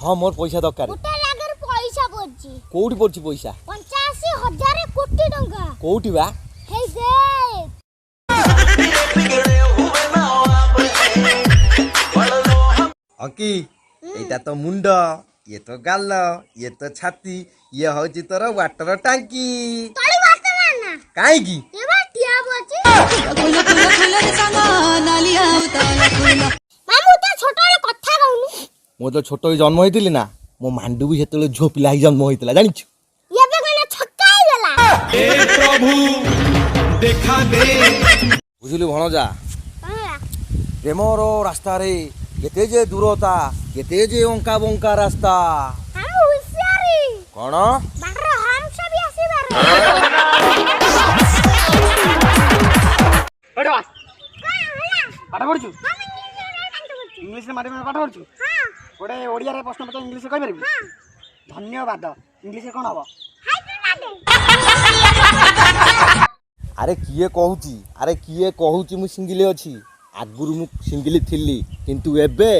हां मोर पैसा दरकार गोटे लागर पैसा पड़ची कोउठी पड़ची पैसा 85,000 कोटी टंका कोउठी बा हे से अंकी एटा तो मुंड ये तो गाल ये तो छाती ये होची तोर वाटर टांकी तोड़ी वाटर ना काहे की ये बा टिया बची मामू तो छोटा रे कथा कहनु मो तो छोटो जन्म होइतिली ना मो मांडू भी हेतले झो पिला ही जन्म होइतला जानिछु ये बे गना छक्का ही गला हे प्रभु देखा दे बुझिलु भणजा प्रेमर रास्ता रे केते जे दूरता केते जे अंका बंका रास्ता हम होशियारी कोन बाहर हम सब आसी बार एडो का होला पाठ पढछु हम इंग्लिश रे मारे पाठ पढछु हां गोटे ओडिया रे प्रश्न पत्र इंग्लिश रे कहि परबी हां धन्यवाद इंग्लिश रे कोन हबो हाय नाडे अरे किए कहूची मु सिंगली अछि आगुरु मु सिंगली थिली किंतु एबे